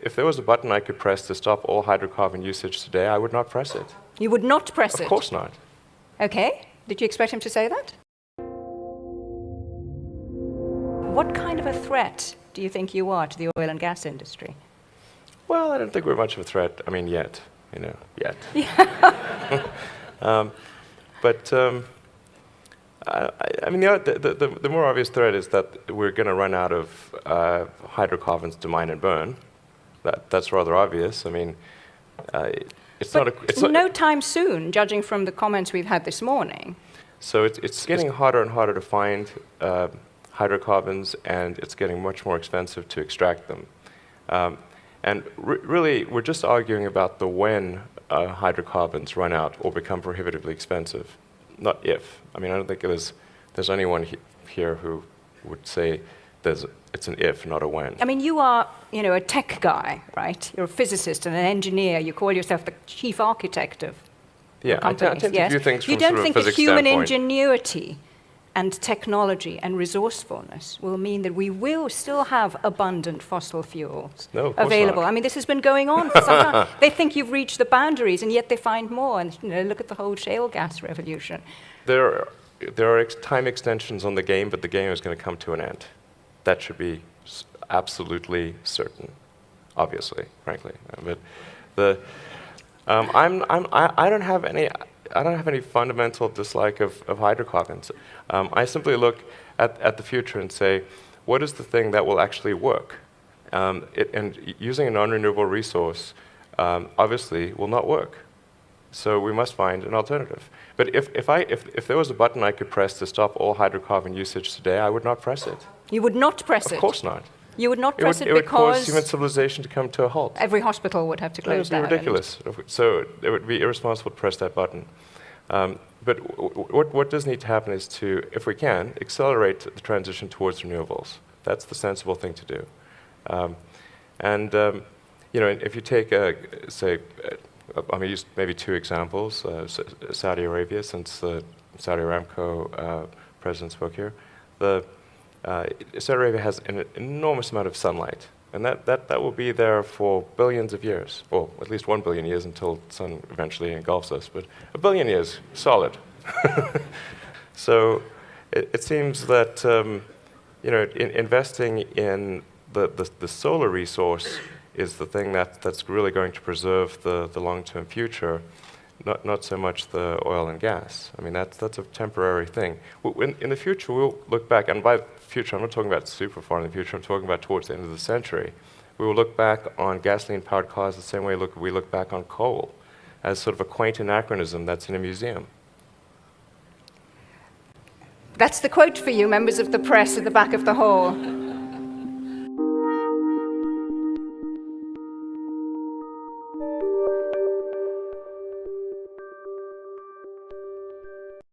if there was a button I could press to stop all hydrocarbon usage today, I would not press it. You would not press it? Of course not. Okay. Did you expect him to say that? What kind of a threat do you think you are to the oil and gas industry? Well, I don't think we're much of a threat. I mean, yet. Yet. I mean, the more obvious threat is that we're going to run out of hydrocarbons to mine and burn. That's rather obvious. I mean, it's no time soon, judging from the comments we've had this morning. So it's getting harder and harder to find hydrocarbons, and it's getting much more expensive to extract them. And really, we're just arguing about the when hydrocarbons run out or become prohibitively expensive, not if. I mean, I don't think there's anyone here who would say it's an if, not a when. I mean, you are, a tech guy, right? You're a physicist and an engineer. You call yourself the chief architect of companies. I tend to view things from You don't sort of think a that physics human standpoint. ingenuity and technology and resourcefulness will mean that we will still have abundant fossil fuels available? Not. I mean, this has been going on for some time. They think you've reached the boundaries, and yet they find more. And look at the whole shale gas revolution. There are time extensions on the game, but the game is going to come to an end. That should be absolutely certain, obviously, frankly. But I don't have any fundamental dislike of hydrocarbons. I simply look at the future and say, what is the thing that will actually work? And using a non-renewable resource obviously will not work. So we must find an alternative. But if there was a button I could press to stop all hydrocarbon usage today, I would not press it. You would not press it? Of course not. You would not press it because... It would cause because human civilization to come to a halt. every hospital would have to close down. That would be ridiculous. So it would be irresponsible to press that button. But what does need to happen is to, if we can, accelerate the transition towards renewables. That's the sensible thing to do. If you take, I'm going to use maybe two examples. Saudi Arabia, since the Saudi Aramco president spoke here. Saudi Arabia has an enormous amount of sunlight. And that will be there for billions of years, or at least 1 billion years until the sun eventually engulfs us, but 1 billion years, solid. So it seems that investing in the solar resource is the thing that's really going to preserve the long-term future, not so much the oil and gas. I mean, that's a temporary thing. In the future, we'll look back, and by future, I'm not talking about super far in the future, I'm talking about towards the end of the century. We will look back on gasoline-powered cars the same way we look back on coal, as sort of a quaint anachronism that's in a museum. That's the quote for you, members of the press at the back of the hall.